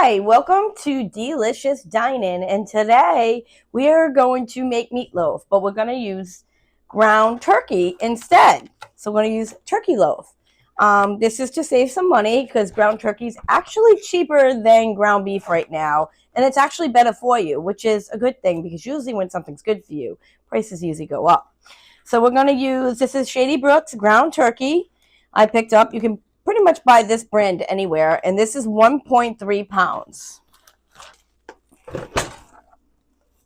Hi, welcome to Delicious Dining, and today we are going to make meatloaf, but we're going to use ground turkey instead. So we're going to use turkey loaf. This is to save some money because ground turkey is actually cheaper than ground beef right now, and it's actually better for you, which is a good thing because usually when something's good for you, prices usually go up. So we're going to use, this is Shady Brook's ground turkey I picked up. You can pretty much buy this brand anywhere, and this is 1.3 pounds.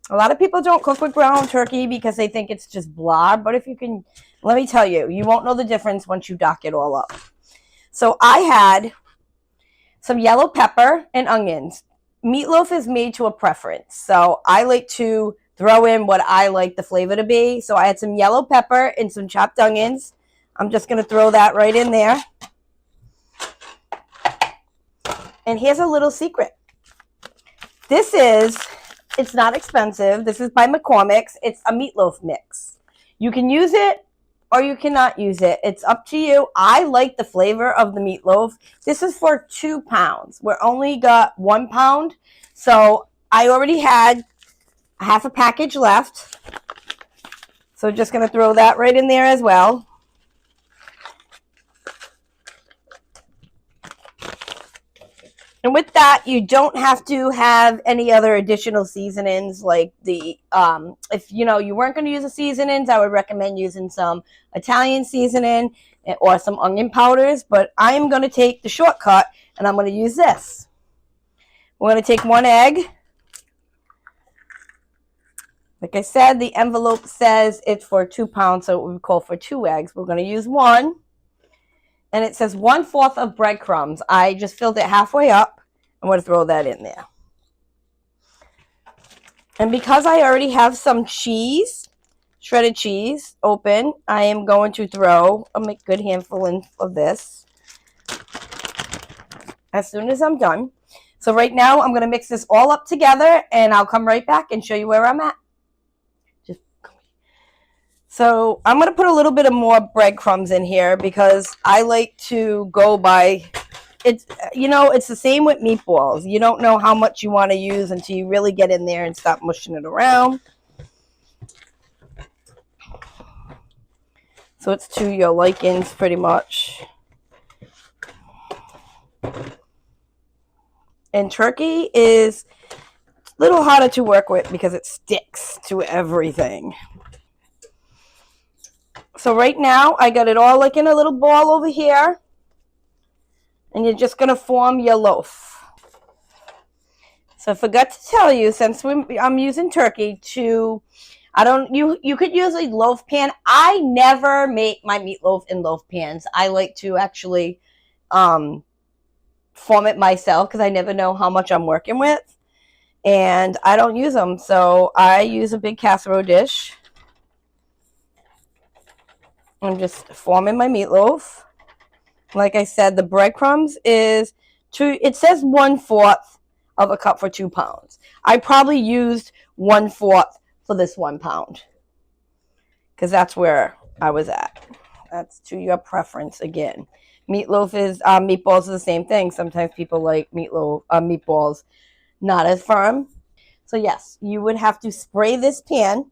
A lot of people don't cook with ground turkey because they think it's just blah, but if you can, let me tell you, you won't know the difference once you dock it all up. So I had some yellow pepper and onions. Meatloaf is made to a preference, so I like to throw in what I like the flavor to be. So I had some yellow pepper and some chopped onions. I'm just going to throw that right in there. And here's a little secret. It's not expensive. This is by McCormick's. It's a meatloaf mix. You can use it or you cannot use it. It's up to you. I like the flavor of the meatloaf. This is for 2 pounds. We only got 1 pound. So I already had half a package left. So just going to throw that right in there as well. And with that, you don't have to have any other additional seasonings like if you weren't going to use the seasonings, I would recommend using some Italian seasoning or some onion powders. But I am going to take the shortcut and I'm going to use this. We're going to take 1 egg. Like I said, the envelope says it's for 2 pounds, so it would call for 2 eggs. We're going to use 1. And it says 1/4 of breadcrumbs. I just filled it halfway up. I'm going to throw that in there. And because I already have some cheese, shredded cheese, open, I am going to throw a good handful in of this as soon as I'm done. So right now, I'm going to mix this all up together, and I'll come right back and show you where I'm at. So I'm going to put a little bit of more breadcrumbs in here because I like to go by, it's the same with meatballs. You don't know how much you want to use until you really get in there and stop mushing it around. So it's to your likings pretty much. And turkey is a little harder to work with because it sticks to everything. So right now, I got it all like in a little ball over here. And you're just going to form your loaf. So I forgot to tell you, since I'm using turkey you could use a loaf pan. I never make my meatloaf in loaf pans. I like to actually form it myself because I never know how much I'm working with. And I don't use them. So I use a big casserole dish. I'm just forming my meatloaf. Like I said, the breadcrumbs it says 1/4 of a cup for 2 pounds. I probably used 1/4 for this 1 pound because that's where I was at. That's to your preference again. Meatballs are the same thing. Sometimes people like meatballs not as firm. So yes, you would have to spray this pan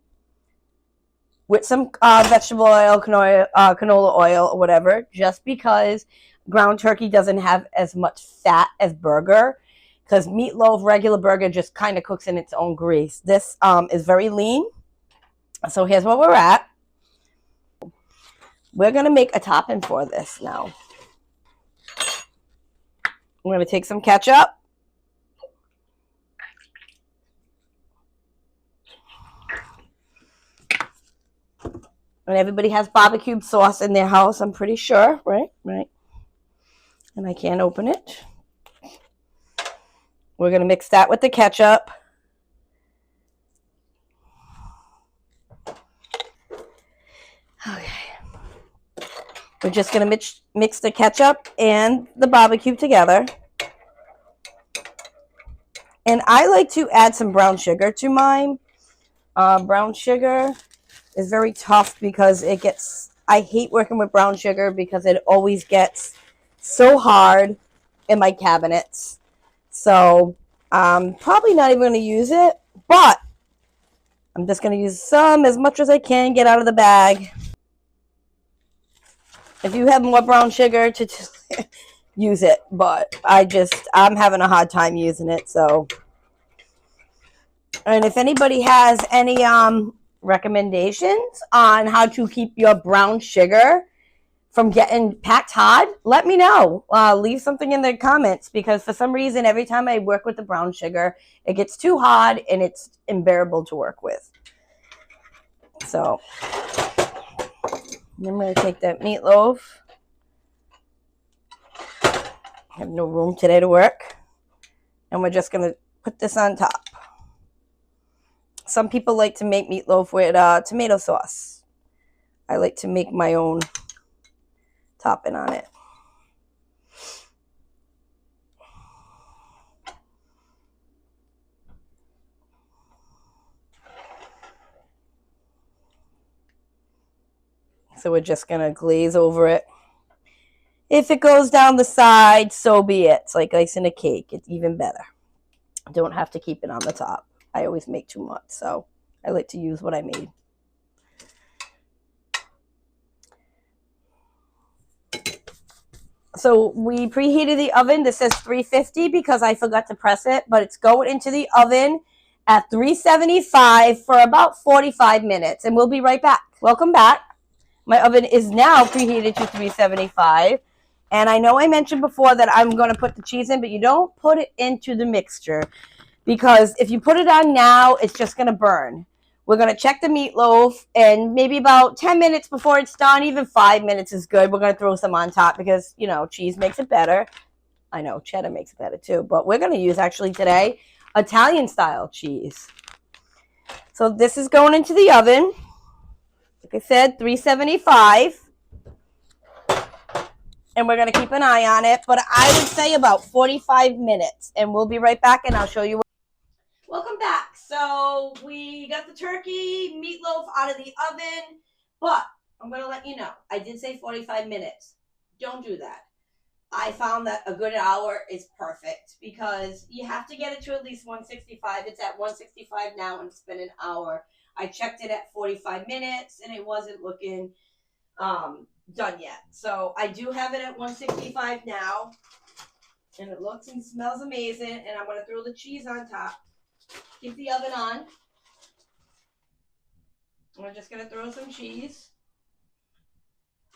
with some vegetable oil, canola oil, or whatever, just because ground turkey doesn't have as much fat as burger, because meatloaf, regular burger, just kind of cooks in its own grease. This is very lean. So here's where we're at. We're going to make a topping for this now. I'm going to take some ketchup. And everybody has barbecue sauce in their house, I'm pretty sure, right? Right. And I can't open it. We're going to mix that with the ketchup. Okay. We're just going to mix the ketchup and the barbecue together. And I like to add some brown sugar to mine. Brown sugar is very tough because I hate working with brown sugar because it always gets so hard in my cabinets. So I'm probably not even going to use it, but I'm just going to use some as much as I can get out of the bag. If you have more brown sugar to use it, but I'm having a hard time using it. So, and if anybody has any recommendations on how to keep your brown sugar from getting packed hard, let me know. Leave something in the comments, because for some reason, every time I work with the brown sugar, it gets too hard and it's unbearable to work with. So I'm going to take that meatloaf. I have no room today to work. And we're just going to put this on top. Some people like to make meatloaf with tomato sauce. I like to make my own topping on it. So we're just going to glaze over it. If it goes down the side, so be it. It's like icing a cake. It's even better. Don't have to keep it on the top. I always make too much, so I like to use what I made. So we preheated the oven. This says 350 because I forgot to press it, but it's going into the oven at 375 for about 45 minutes, and we'll be right back. Welcome back. My oven is now preheated to 375. And I know I mentioned before that I'm going to put the cheese in, but you don't put it into the mixture, because if you put it on now, it's just going to burn. We're going to check the meatloaf, and maybe about 10 minutes before it's done, even 5 minutes is good. We're going to throw some on top because, you know, cheese makes it better. I know cheddar makes it better too, but we're going to use actually today Italian style cheese. So this is going into the oven. Like I said, 375. And we're going to keep an eye on it, but I would say about 45 minutes, and we'll be right back, and I'll show you. Welcome back. So we got the turkey meatloaf out of the oven, but I'm going to let you know, I did say 45 minutes. Don't do that. I found that a good hour is perfect, because you have to get it to at least 165. It's at 165 now, and it's been an hour. I checked it at 45 minutes, and it wasn't looking done yet. So I do have it at 165 now, and it looks and smells amazing. And I'm going to throw the cheese on top. Keep the oven on. We're just going to throw some cheese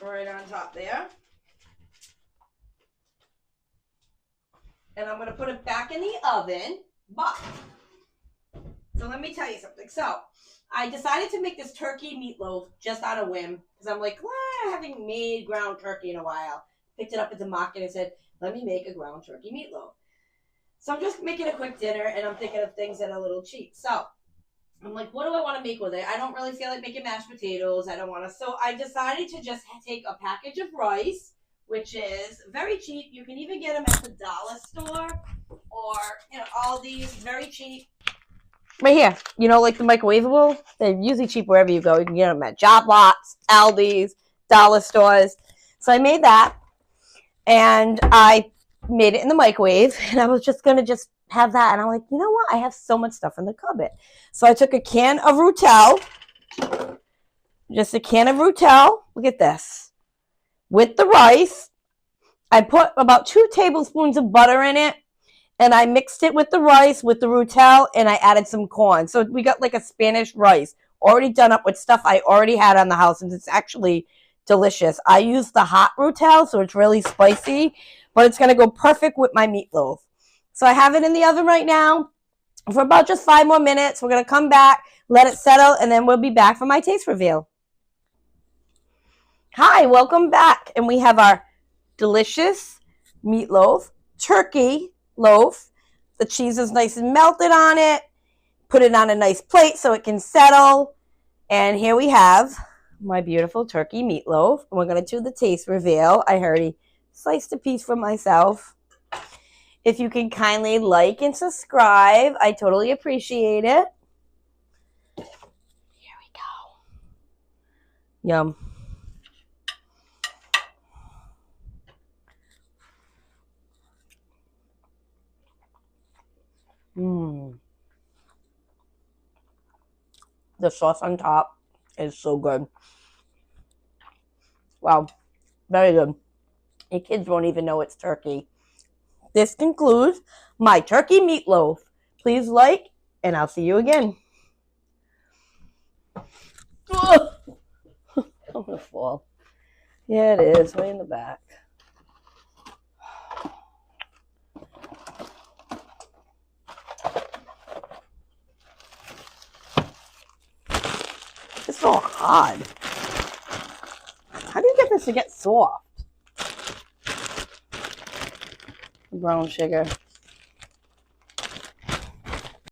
right on top there. And I'm going to put it back in the oven. But, so let me tell you something. So, I decided to make this turkey meatloaf just out of whim, because I'm like, I haven't made ground turkey in a while. Picked it up at the market and said, let me make a ground turkey meatloaf. So I'm just making a quick dinner, and I'm thinking of things that are a little cheap. So I'm like, what do I want to make with it? I don't really feel like making mashed potatoes. I don't want to. So I decided to just take a package of rice, which is very cheap. You can even get them at the dollar store, or, you know, all these very cheap. Right here, you know, like the microwavable. They're usually cheap wherever you go. You can get them at job lots, Aldi's, dollar stores. So I made that, and I made it in the microwave, and I was just going to just have that. And I'm like, you know what? I have so much stuff in the cupboard. So I took a can of Rotel, just a can of Rotel. Look at this. With the rice, I put about 2 tablespoons of butter in it, and I mixed it with the rice, with the Rotel, and I added some corn. So we got like a Spanish rice, already done up with stuff I already had on the house, and it's actually delicious. I use the hot Rotel, so it's really spicy, but it's going to go perfect with my meatloaf. So I have it in the oven right now for about just 5 more minutes. We're going to come back, let it settle, and then we'll be back for my taste reveal. Hi, welcome back. And we have our delicious meatloaf, turkey loaf. The cheese is nice and melted on it. Put it on a nice plate so it can settle. And here we have my beautiful turkey meatloaf. And we're going to do the taste reveal. I already sliced a piece for myself. If you can kindly like and subscribe, I totally appreciate it. Here we go. Yum. Mmm. The sauce on top is so good. Wow, very good. Your kids won't even know it's turkey. This concludes my turkey meatloaf. Please like, and I'll see you again. Ugh. I'm gonna fall. Yeah, it is. Way in the back. It's so hard. How do you get this to get soft? Brown sugar.